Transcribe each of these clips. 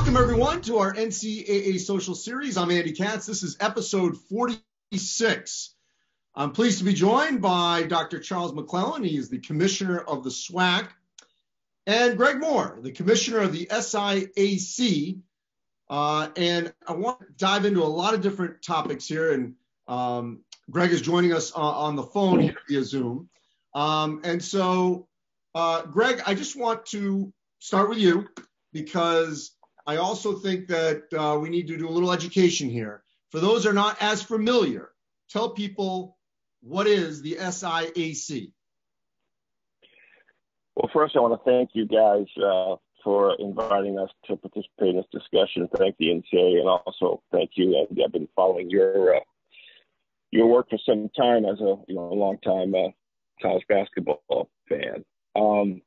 Welcome, everyone, to our NCAA social series. I'm Andy Katz. This is episode 46. I'm pleased to be joined by Dr. Charles McClelland. He is the commissioner of the SWAC, and Greg Moore, the commissioner of the SIAC. And I want to dive into a lot of different topics here. And Greg is joining us on the phone here via Zoom. Greg, I just want to start with you because I also think that we need to do a little education here. For those who are not as familiar, tell people what is the SIAC? Well, first, I want to thank you guys for inviting us to participate in this discussion. Thank the NCAA, and also thank you. I've been following your work for some time as a long-time college basketball fan. The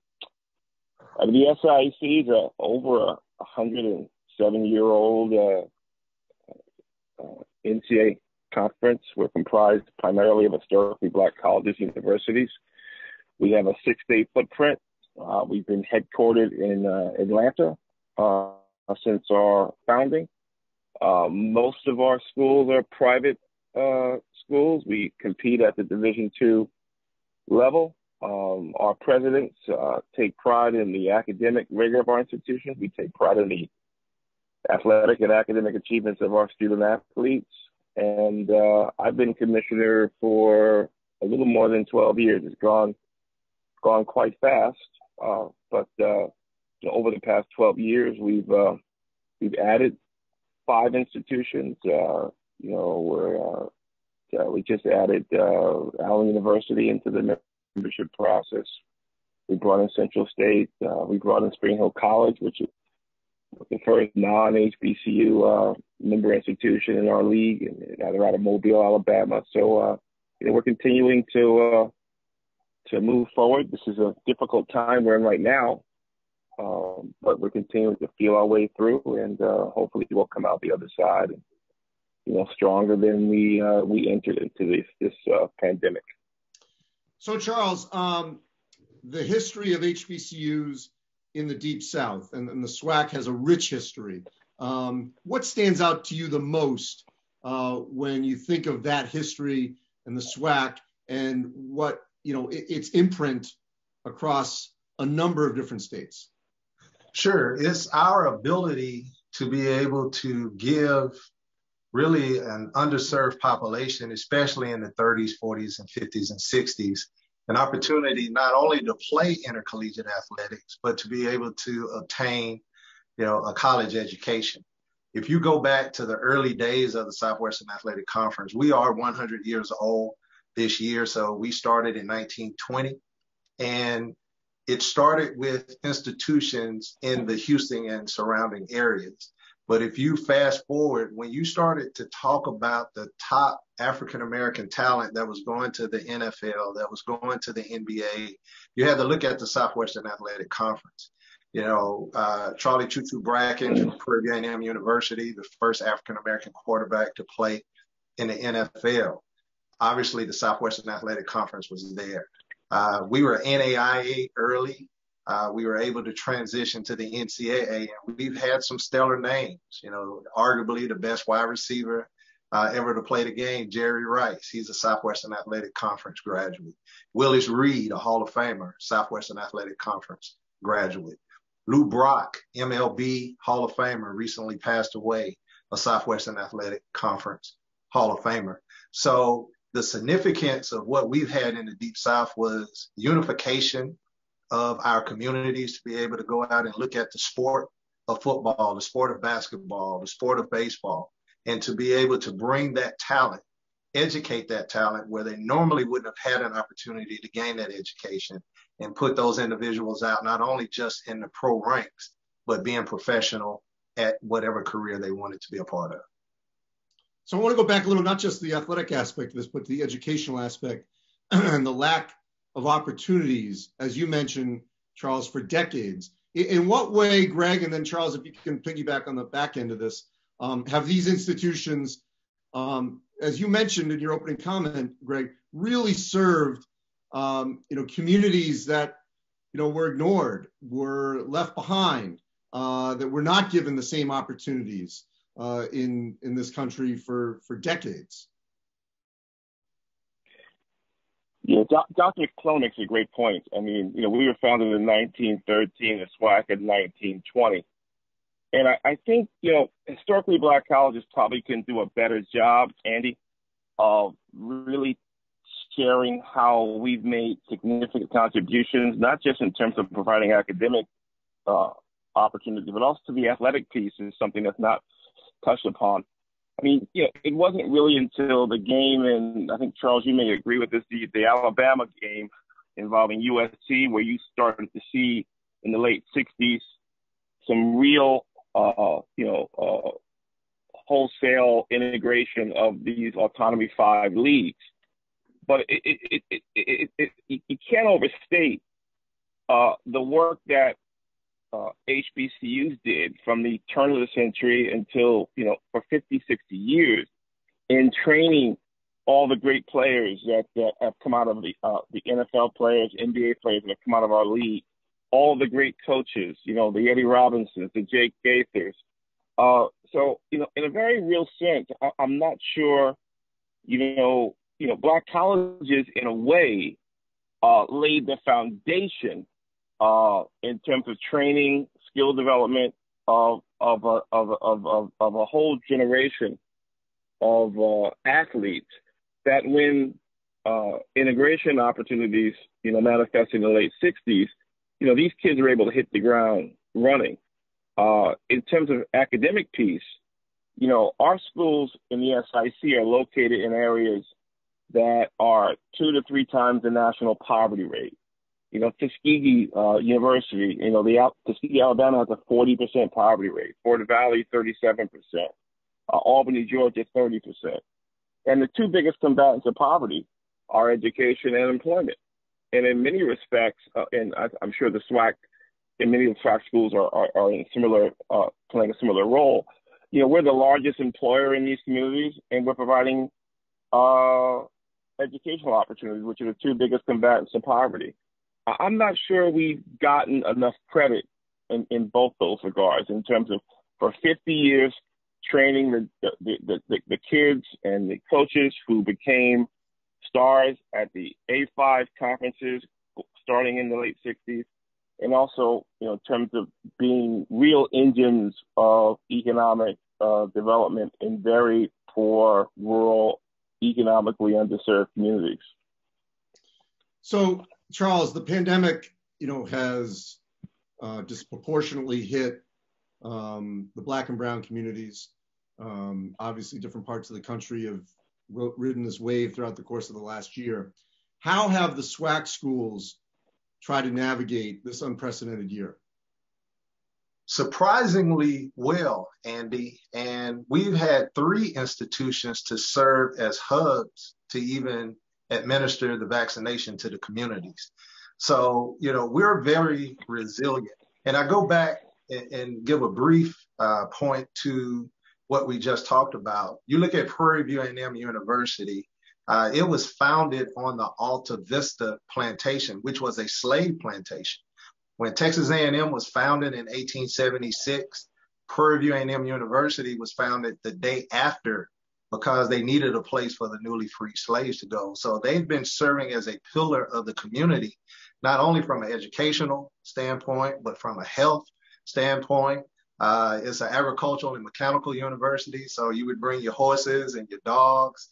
SIAC is over 107-year-old NCAA conference. We're comprised primarily of historically Black colleges and universities. We have a 6-state footprint. We've been headquartered in Atlanta since our founding. Most of our schools are private schools. We compete at the Division II level. Our presidents take pride in the academic rigor of our institution. We take pride in the athletic and academic achievements of our student athletes. And I've been commissioner for a little more than 12 years. It's gone quite fast. But over the past 12 years, we've added 5 institutions. We just added Allen University into the membership process. We brought in Central State. We brought in Spring Hill College, which is the first non-HBCU member institution in our league, and they're out of Mobile, Alabama. So we're continuing to move forward. This is a difficult time we're in right now, but we're continuing to feel our way through, and hopefully we'll come out the other side, stronger than we entered into this pandemic. So, Charles, the history of HBCUs in the Deep South, and the SWAC has a rich history. What stands out to you the most when you think of that history and the SWAC and what, its imprint across a number of different states? Sure. It's our ability to be able to give really an underserved population, especially in the 30s, 40s, and 50s and 60s, an opportunity not only to play intercollegiate athletics, but to be able to obtain, a college education. If you go back to the early days of the Southwestern Athletic Conference, we are 100 years old this year. So we started in 1920, and it started with institutions in the Houston and surrounding areas. But if you fast forward, when you started to talk about the top African-American talent that was going to the NFL, that was going to the NBA, you had to look at the Southwestern Athletic Conference. Charlie Choo Choo Bracken from Prairie A&M University, the first African-American quarterback to play in the NFL. Obviously, the Southwestern Athletic Conference was there. We were NAIA early. We were able to transition to the NCAA, and we've had some stellar names. Arguably the best wide receiver ever to play the game, Jerry Rice. He's a Southwestern Athletic Conference graduate. Willis Reed, a Hall of Famer, Southwestern Athletic Conference graduate. Lou Brock, MLB Hall of Famer, recently passed away, a Southwestern Athletic Conference Hall of Famer. So the significance of what we've had in the Deep South was unification of our communities to be able to go out and look at the sport of football, the sport of basketball, the sport of baseball, and to be able to bring that talent, educate that talent where they normally wouldn't have had an opportunity to gain that education, and put those individuals out, not only just in the pro ranks, but being professional at whatever career they wanted to be a part of. So I want to go back a little, not just the athletic aspect of this, but the educational aspect and the lack of opportunities, as you mentioned, Charles, for decades. In what way, Greg, and then Charles, if you can piggyback on the back end of this, have these institutions, as you mentioned in your opening comment, Greg, really served, communities that, were ignored, were left behind, that were not given the same opportunities in this country for decades. Yeah, Dr. McClelland makes a great point. I mean, we were founded in 1913, the SWAC in 1920. And I think, historically Black colleges probably can do a better job, Andy, of really sharing how we've made significant contributions, not just in terms of providing academic opportunity, but also the athletic piece is something that's not touched upon. I mean, it wasn't really until the game, and I think, Charles, you may agree with this, the Alabama game involving USC, where you started to see in the late 60s some real, wholesale integration of these Autonomy 5 leagues. But you can't overstate the work that HBCUs did from the turn of the century until, for 50, 60 years in training all the great players that have come out of the NFL players, NBA players that have come out of our league, all the great coaches, the Eddie Robinsons, the Jake Gaithers. So, in a very real sense, I'm not sure, Black colleges in a way laid the foundation in terms of training, skill development of a whole generation of athletes that when integration opportunities, manifested in the late 60s, these kids are able to hit the ground running. In terms of academic piece, our schools in the SIC are located in areas that are 2 to 3 times the national poverty rate. Tuskegee University, Tuskegee, Alabama has a 40% poverty rate. Fort Valley, 37%. Albany, Georgia, 30%. And the 2 biggest combatants of poverty are education and employment. And in many respects, and I'm sure the SWAC, in many of the SWAC schools are in similar, playing a similar role. We're the largest employer in these communities, and we're providing educational opportunities, which are the 2 biggest combatants of poverty. I'm not sure we've gotten enough credit in both those regards in terms of, for 50 years, training the kids and the coaches who became stars at the A5 conferences starting in the late 60s, and also, in terms of being real engines of economic development in very poor, rural, economically underserved communities. So, Charles, the pandemic, has disproportionately hit the Black and brown communities. Obviously, different parts of the country have ridden this wave throughout the course of the last year. How have the SWAC schools tried to navigate this unprecedented year? Surprisingly well, Andy. And we've had 3 institutions to serve as hubs to even administer the vaccination to the communities. So, we're very resilient. And I go back and give a brief point to what we just talked about. You look at Prairie View A&M University, it was founded on the Alta Vista plantation, which was a slave plantation. When Texas A&M was founded in 1876, Prairie View A&M University was founded the day after because they needed a place for the newly freed slaves to go. So they've been serving as a pillar of the community, not only from an educational standpoint, but from a health standpoint. It's an agricultural and mechanical university, so you would bring your horses and your dogs,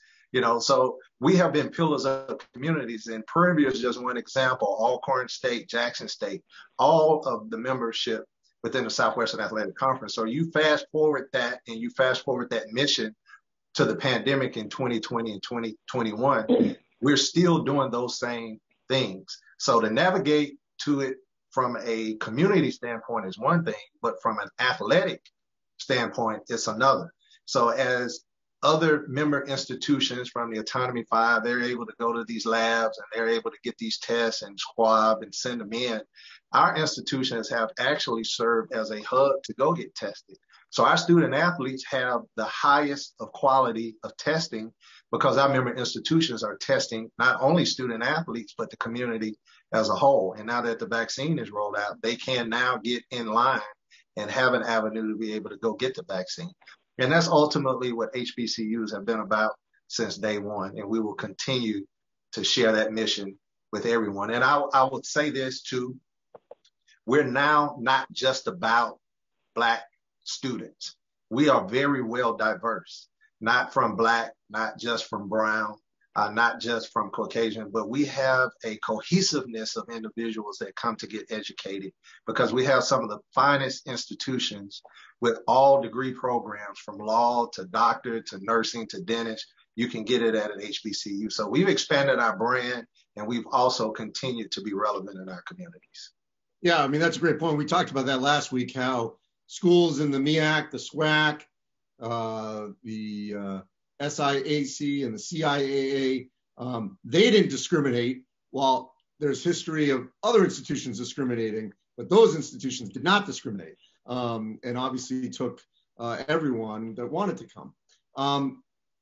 so we have been pillars of communities, and Prairie View is just one example. Alcorn State, Jackson State, all of the membership within the Southwestern Athletic Conference. So you fast forward that mission to the pandemic in 2020 and 2021, we're still doing those same things. So to navigate to it from a community standpoint is one thing, but from an athletic standpoint, it's another. So as other member institutions from the Autonomy 5, they're able to go to these labs and they're able to get these tests and swab and send them in. Our institutions have actually served as a hub to go get tested. So our student athletes have the highest of quality of testing because our member institutions are testing not only student athletes, but the community as a whole. And now that the vaccine is rolled out, they can now get in line and have an avenue to be able to go get the vaccine. And that's ultimately what HBCUs have been about since day one. And we will continue to share that mission with everyone. And I would say this too. We're now not just about Black students. We are very well diverse, not from Black, not just from brown, not just from Caucasian, but we have a cohesiveness of individuals that come to get educated because we have some of the finest institutions with all degree programs from law to doctor to nursing to dentist. You can get it at an HBCU. So we've expanded our brand and we've also continued to be relevant in our communities. Yeah, I mean, that's a great point. We talked about that last week, how schools in the MEAC, the SWAC, the SIAC and the CIAA, they didn't discriminate, while there's history of other institutions discriminating, but those institutions did not discriminate, and obviously took everyone that wanted to come.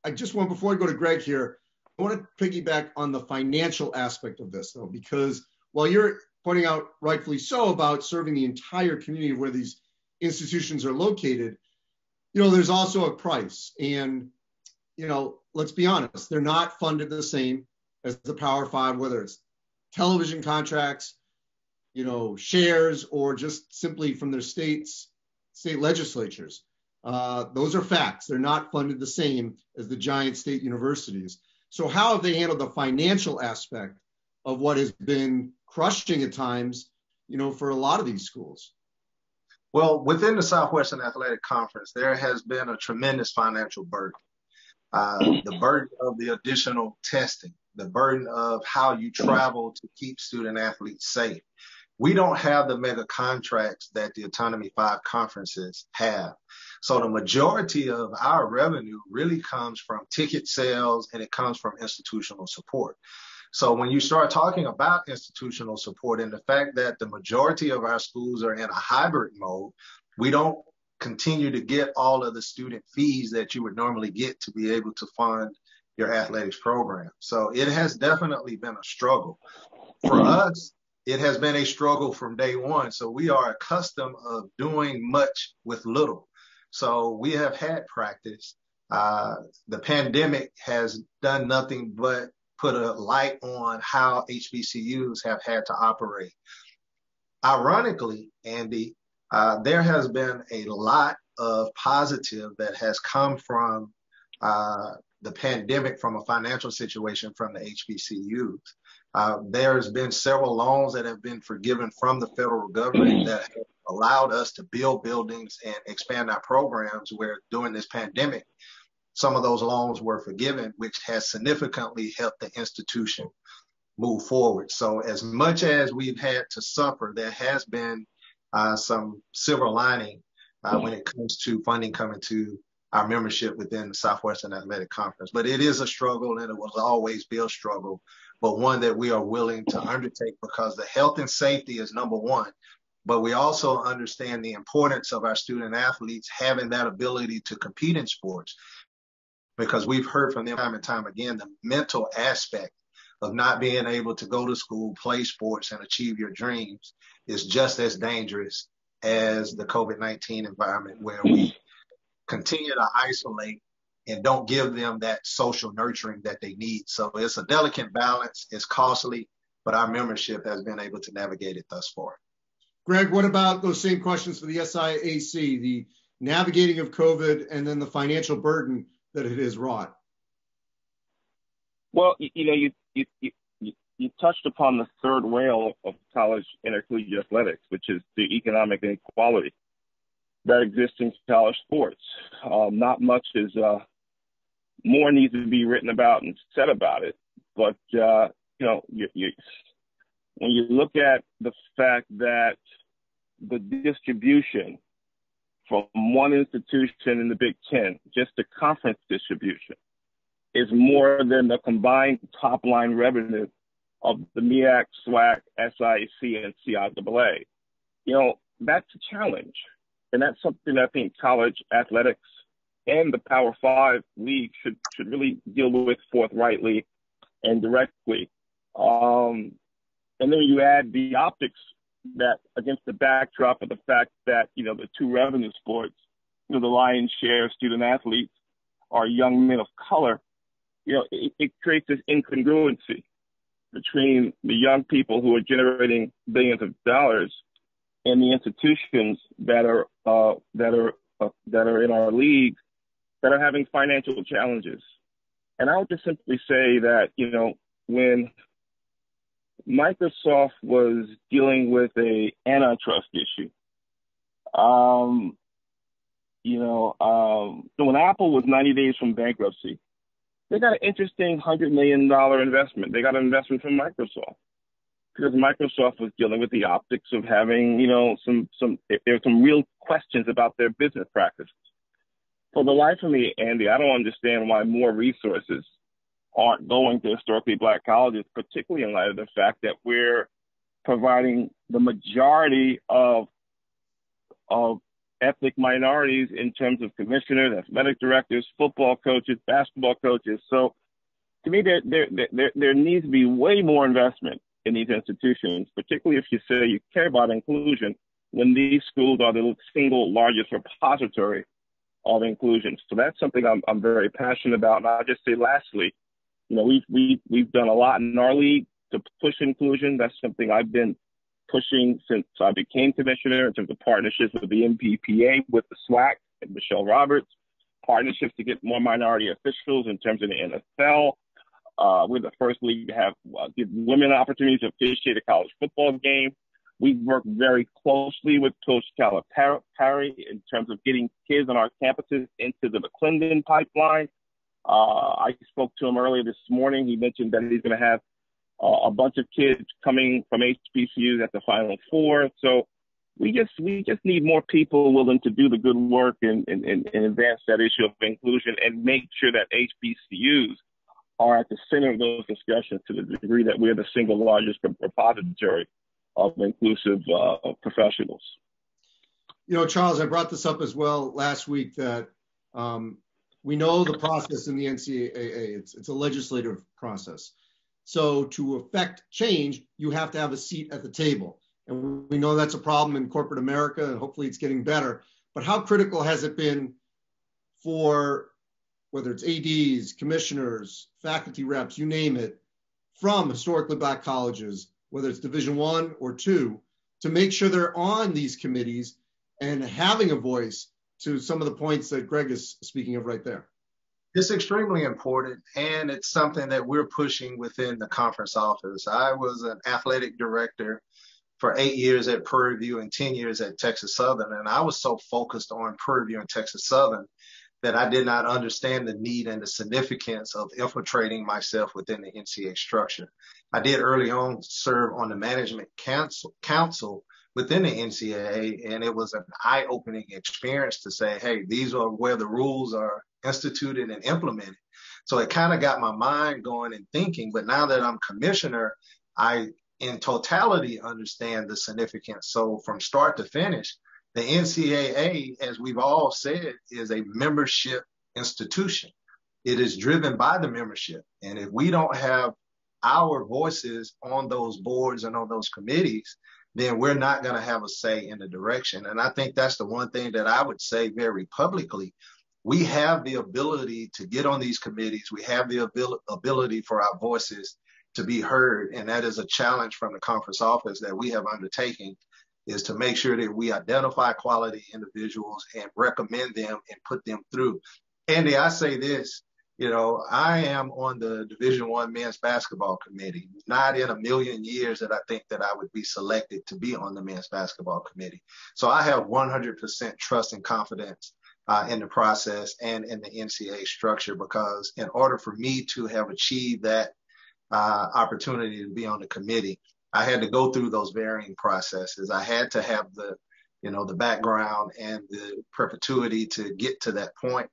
I just want, before I go to Greg here, I want to piggyback on the financial aspect of this, though, because while you're pointing out rightfully so about serving the entire community where these institutions are located, you know, there's also a price. And, you know, let's be honest, they're not funded the same as the Power Five, whether it's television contracts, you know, shares, or just simply from their state legislatures. Those are facts. They're not funded the same as the giant state universities. So how have they handled the financial aspect of what has been crushing at times, you know, for a lot of these schools? Well, within the Southwestern Athletic Conference, there has been a tremendous financial burden. The burden of the additional testing, the burden of how you travel to keep student athletes safe. We don't have the mega contracts that the Autonomy 5 conferences have. So the majority of our revenue really comes from ticket sales and it comes from institutional support. So when you start talking about institutional support and the fact that the majority of our schools are in a hybrid mode, we don't continue to get all of the student fees that you would normally get to be able to fund your athletics program. So it has definitely been a struggle. For us, it has been a struggle from day one. So we are accustomed of doing much with little. So we have had practice. The pandemic has done nothing but put a light on how HBCUs have had to operate. Ironically, Andy, there has been a lot of positive that has come from the pandemic, from a financial situation from the HBCUs. There's been several loans that have been forgiven from the federal government that have allowed us to build buildings and expand our programs, where during this pandemic, some of those loans were forgiven, which has significantly helped the institution move forward. So as much as we've had to suffer, there has been some silver lining when it comes to funding coming to our membership within the Southwestern Athletic Conference. But it is a struggle, and it will always be a struggle, but one that we are willing to undertake because the health and safety is number one. But we also understand the importance of our student athletes having that ability to compete in sports, because we've heard from them time and time again, the mental aspect of not being able to go to school, play sports, and achieve your dreams is just as dangerous as the COVID-19 environment, where we continue to isolate and don't give them that social nurturing that they need. So it's a delicate balance. It's costly, but our membership has been able to navigate it thus far. Greg, what about those same questions for the SIAC, the navigating of COVID and then the financial burden that it has wrought? Well, you touched upon the third rail of college intercollegiate athletics, which is the economic inequality that exists in college sports. Not much is more needs to be written about and said about it, but when you look at the fact that the distribution from one institution in the Big Ten, just the conference distribution, is more than the combined top line revenue of the MEAC, SWAC, SIAC, and CIAA. That's a challenge. And that's something I think college athletics and the Power Five league should really deal with forthrightly and directly. And then you add the optics that against the backdrop of the fact that, the two revenue sports, the lion's share of student athletes are young men of color, it creates this incongruency between the young people who are generating billions of dollars and the institutions that are in our league that are having financial challenges. And I would just simply say that, when Microsoft was dealing with a antitrust issue, when Apple was 90 days from bankruptcy, they got an interesting $100 million investment. They got an investment from Microsoft because Microsoft was dealing with the optics of having, there's some real questions about their business practices. For the life of me, Andy, I don't understand why more resources aren't going to historically Black colleges, particularly in light of the fact that we're providing the majority of ethnic minorities in terms of commissioners, athletic directors, football coaches, basketball coaches. So to me, there needs to be way more investment in these institutions, particularly if you say you care about inclusion, when these schools are the single largest repository of inclusion. So that's something I'm very passionate about. And I'll just say lastly, we've done a lot in our league to push inclusion. That's something I've been pushing since I became commissioner in terms of partnerships with the MPPA, with the SWAC and Michelle Roberts, partnerships to get more minority officials in terms of the NFL. We're the first league to have give women opportunities to officiate a college football game. We've worked very closely with Coach Calipari in terms of getting kids on our campuses into the McClelland pipeline. I spoke to him earlier this morning. He mentioned that he's going to have a bunch of kids coming from HBCUs at the Final Four. So we just need more people willing to do the good work and advance that issue of inclusion and make sure that HBCUs are at the center of those discussions to the degree that we're the single largest repository of inclusive professionals. Charles, I brought this up as well last week that we know the process in the NCAA. It's a legislative process. So to affect change, you have to have a seat at the table. And we know that's a problem in corporate America, and hopefully it's getting better. But how critical has it been for, whether it's ADs, commissioners, faculty reps, you name it, from historically Black colleges, whether it's Division I or II, to make sure they're on these committees and having a voice to some of the points that Greg is speaking of right there? It's extremely important, and it's something that we're pushing within the conference office. I was an athletic director for 8 years at Prairie View and 10 years at Texas Southern, and I was so focused on Prairie View and Texas Southern that I did not understand the need and the significance of infiltrating myself within the NCAA structure. I did early on serve on the management council within the NCAA, and it was an eye-opening experience to say, hey, these are where the rules are instituted and implemented. So it kind of got my mind going and thinking, but now that I'm commissioner, I in totality understand the significance. So from start to finish, the NCAA, as we've all said, is a membership institution. It is driven by the membership. And if we don't have our voices on those boards and on those committees, then we're not going to have a say in the direction. And I think that's the one thing that I would say very publicly. We have the ability to get on these committees. We have the ability for our voices to be heard. And that is a challenge from the conference office that we have undertaken, is to make sure that we identify quality individuals and recommend them and put them through. Andy, I say this, I am on the Division I men's basketball committee. Not in a million years that I think that I would be selected to be on the men's basketball committee. So I have 100% trust and confidence in the process and in the NCAA structure, because in order for me to have achieved that opportunity to be on the committee, I had to go through those varying processes. I had to have the background and the perpetuity to get to that point.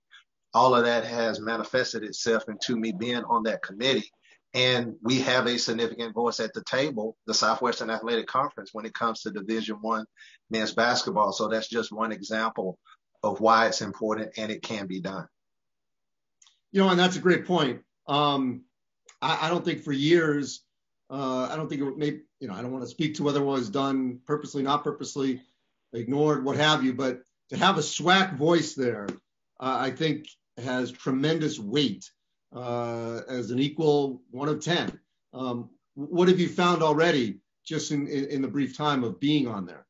All of that has manifested itself into me being on that committee. And we have a significant voice at the table, the Southwestern Athletic Conference, when it comes to Division I men's basketball. So that's just one example of why it's important and it can be done. And that's a great point. I don't think for years I don't think it may, I don't want to speak to whether it was done purposely, not purposely, ignored, what have you, but to have a SWAC voice there, I think has tremendous weight as an equal 1 of 10. What have you found already just in the brief time of being on there?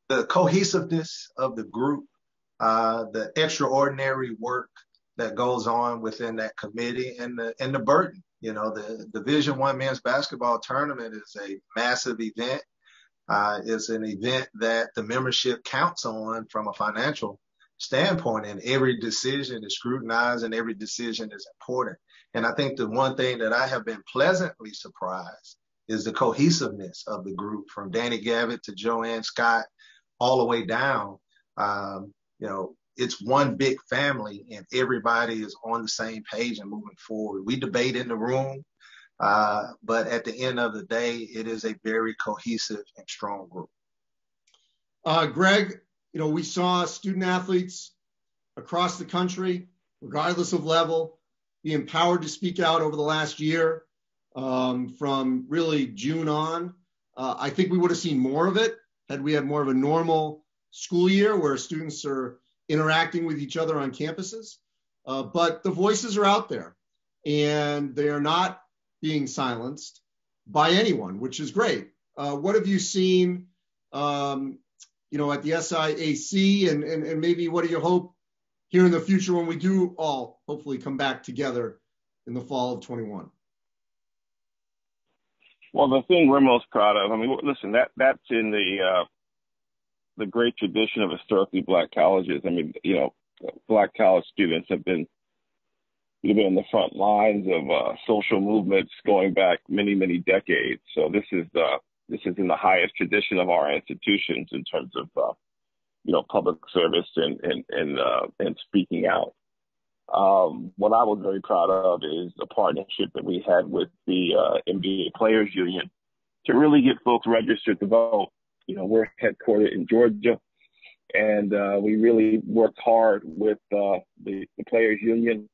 The cohesiveness of the group, the extraordinary work that goes on within that committee, and the burden. The Division I men's basketball tournament is a massive event. It's an event that the membership counts on from a financial standpoint, and every decision is scrutinized and every decision is important. And I think the one thing that I have been pleasantly surprised is the cohesiveness of the group, from Danny Gavitt to Joanne Scott, all the way down. It's one big family and everybody is on the same page and moving forward. We debate in the room, but at the end of the day, it is a very cohesive and strong group. Greg, we saw student athletes across the country, regardless of level, be empowered to speak out over the last year, from really June on. I think we would have seen more of it had we had more of a normal school year where students are interacting with each other on campuses. But the voices are out there and they are not being silenced by anyone, which is great. What have you seen, at the SIAC, and maybe what do you hope here in the future when we do all hopefully come back together in the fall of 21? Well, the thing we're most proud of, listen, that's in the great tradition of historically Black colleges. Black college students have been in the front lines of social movements going back many, many decades. So this is in the highest tradition of our institutions in terms of public service and speaking out. What I was very proud of is the partnership that we had with the NBA Players Union to really get folks registered to vote. We're headquartered in Georgia, and we really worked hard with the Players Union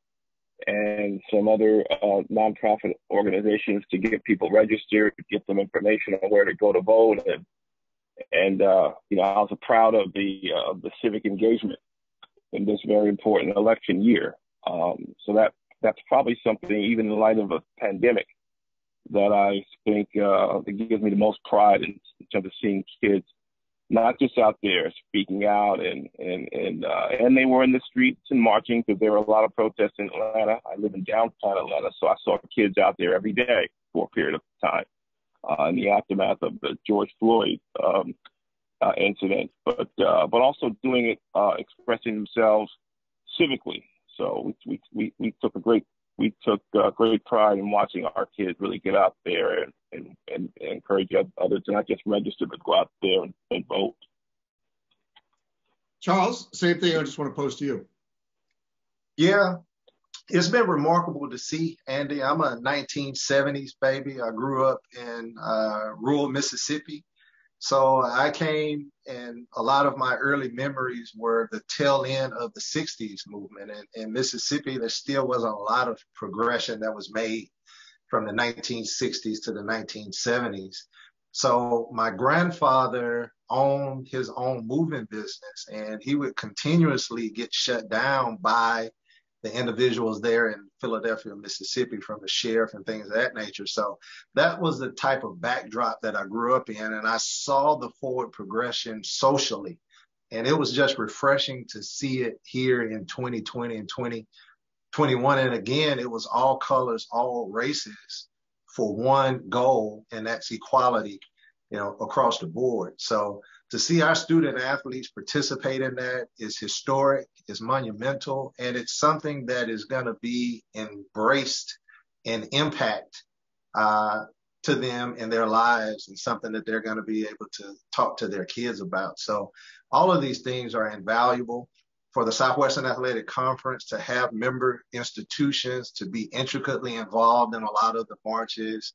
and some other nonprofit organizations to get people registered, to get them information on where to go to vote. And I was proud of the civic engagement in this very important election year. So that's probably something, even in light of a pandemic, that I think that gives me the most pride in terms of seeing kids not just out there speaking out, and they were in the streets and marching, because there were a lot of protests in Atlanta. I live in downtown Atlanta, so I saw kids out there every day for a period of time in the aftermath of the George Floyd incident, but also doing it, expressing themselves civically. So we took great pride in watching our kids really get out there and encourage others to not just register, but go out there and vote. Charles, same thing. I just want to pose to you. Yeah, it's been remarkable to see, Andy. I'm a 1970s baby. I grew up in rural Mississippi. So I came, and a lot of my early memories were the tail end of the 60s movement. And in Mississippi, there still wasn't a lot of progression that was made from the 1960s to the 1970s. So my grandfather owned his own moving business, and he would continuously get shut down by the individuals there in Philadelphia, Mississippi, from the sheriff and things of that nature. So that was the type of backdrop that I grew up in, and I saw the forward progression socially. And it was just refreshing to see it here in 2020 and 2021. And again, it was all colors, all races for one goal, and that's equality, across the board. So to see our student athletes participate in that is historic, is monumental, and it's something that is going to be embraced and impact to them in their lives, and something that they're going to be able to talk to their kids about. So all of these things are invaluable for the Southwestern Athletic Conference to have member institutions to be intricately involved in a lot of the marches,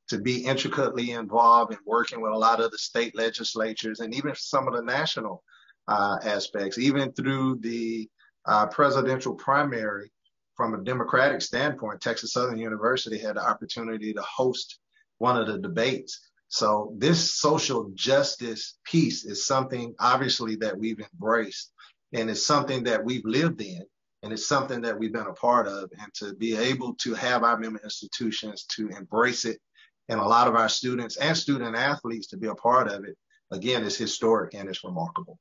to be intricately involved in working with a lot of the state legislatures and even some of the national aspects, even through the presidential primary. From a Democratic standpoint, Texas Southern University had the opportunity to host one of the debates. So this social justice piece is something obviously that we've embraced, and it's something that we've lived in, and it's something that we've been a part of. And to be able to have our member institutions to embrace it, and a lot of our students and student athletes to be a part of it, again, is historic and it's remarkable.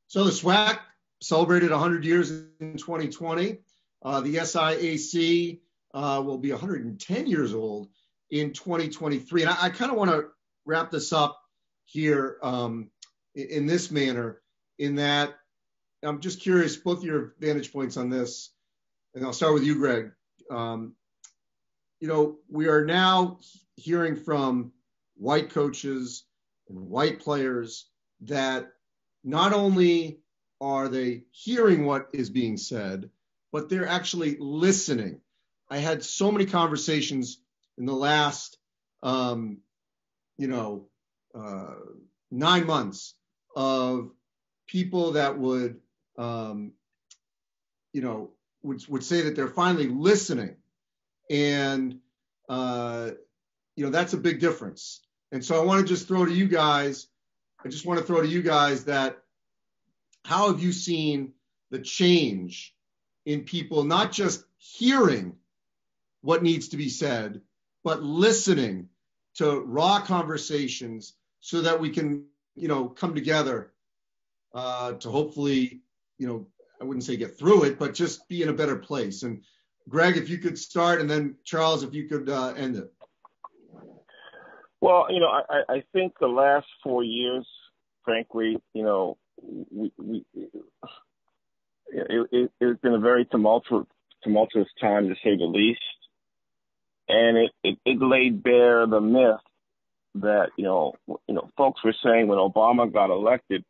So the SWAC celebrated 100 years in 2020. The SIAC will be 110 years old in 2023. And I kind of want to wrap this up here in this manner, in that I'm just curious, both your vantage points on this, and I'll start with you, Greg. You know, we are now hearing from white coaches and white players that not only are they hearing what is being said, but they're actually listening. I had so many conversations in the last, 9 months of people that would, would say that they're finally listening. And, that's a big difference. And so I want to just throw to you guys, that how have you seen the change in people, not just hearing what needs to be said, but listening to raw conversations so that we can, come together to hopefully, I wouldn't say get through it, but just be in a better place. And Greg, if you could start, and then Charles, if you could end it. Well, I think the last 4 years, frankly, it's been a very tumultuous time, to say the least. And it laid bare the myth that, folks were saying when Obama got elected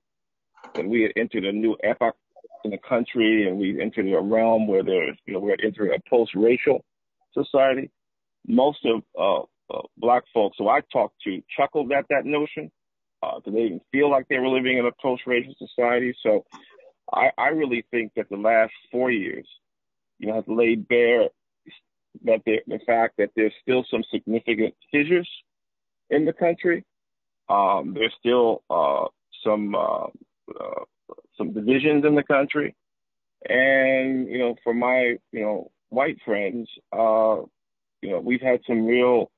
that we had entered a new epoch in the country, and we entered a realm where we're entering a post-racial society. Most of Black folks who I talked to chuckled at that notion. They didn't feel like they were living in a post-racial society. So I really think that the last 4 years, has laid bare that the fact that there's still some significant fissures in the country. There's still some divisions in the country. And, for my, white friends, we've had some real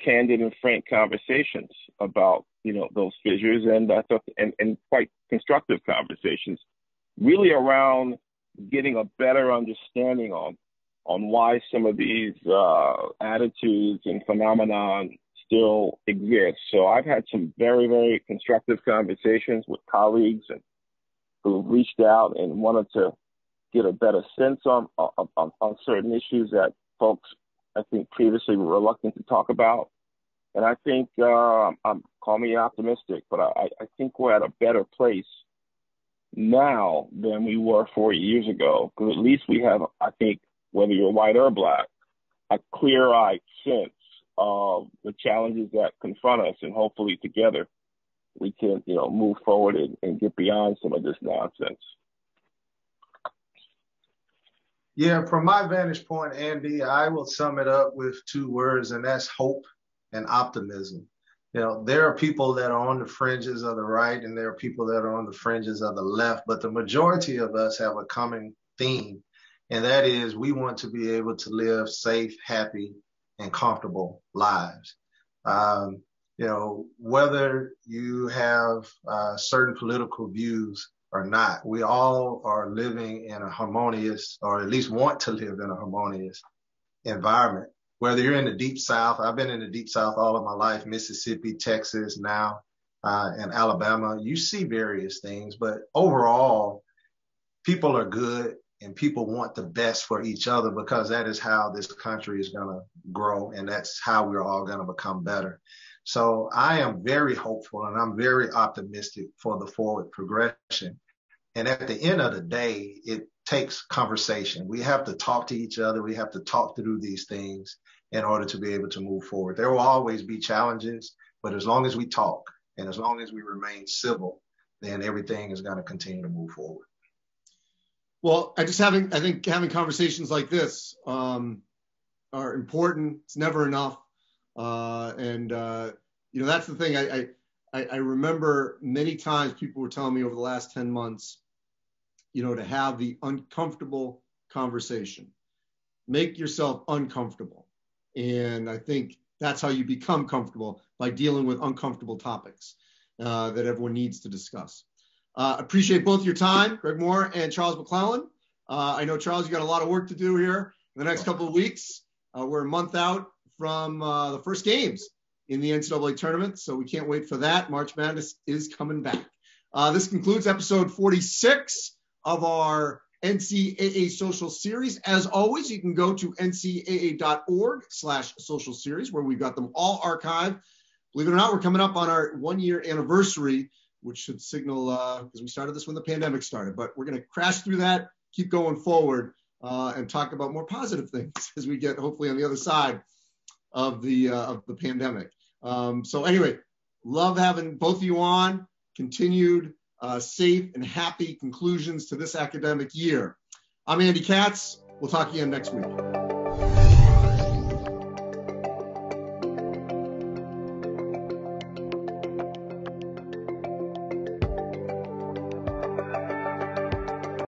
candid and frank conversations about, those fissures, and I thought, and quite constructive conversations, really around getting a better understanding on why some of these attitudes and phenomenon still exist. So I've had some very, very constructive conversations with colleagues and who reached out and wanted to get a better sense on certain issues that folks, I think, previously were reluctant to talk about. And I think, call me optimistic, but I think we're at a better place now than we were 4 years ago, because at least we have, I think, whether you're white or Black, a clear-eyed sense of the challenges that confront us, and hopefully together we can, move forward and get beyond some of this nonsense. Yeah, from my vantage point, Andy, I will sum it up with 2 words, and that's hope and optimism. There are people that are on the fringes of the right, and there are people that are on the fringes of the left, but the majority of us have a common theme, and that is we want to be able to live safe, happy, and comfortable lives. Whether you have certain political views or not, we all are living in a harmonious, or at least want to live in a harmonious environment. Whether you're in the Deep South, I've been in the Deep South all of my life, Mississippi, Texas now, and Alabama, you see various things, but overall, people are good and people want the best for each other, because that is how this country is going to grow, and that's how we're all going to become better. So I am very hopeful, and I'm very optimistic for the forward progression. And at the end of the day, it takes conversation. We have to talk to each other. We have to talk through these things in order to be able to move forward. There will always be challenges, but as long as we talk and as long as we remain civil, then everything is going to continue to move forward. Well, I think having conversations like this are important. It's never enough. That's the thing. I remember many times people were telling me over the last 10 months, to have the uncomfortable conversation. Make yourself uncomfortable. And I think that's how you become comfortable, by dealing with uncomfortable topics that everyone needs to discuss. Appreciate both your time, Greg Moore and Charles McClelland. I know, Charles, you got a lot of work to do here in the next couple of weeks. We're a month out from the first games in the NCAA tournament, so we can't wait for that. March Madness is coming back. This concludes episode 46 of our NCAA social series. As always, you can go to ncaa.org/social series, where we've got them all archived. Believe it or not, we're coming up on our 1-year anniversary, which should signal, because we started this when the pandemic started, but we're going to crash through that, keep going forward, and talk about more positive things as we get hopefully on the other side of the pandemic. So anyway, love having both of you on. Continued safe and happy conclusions to this academic year. I'm Andy Katz. We'll talk again next week.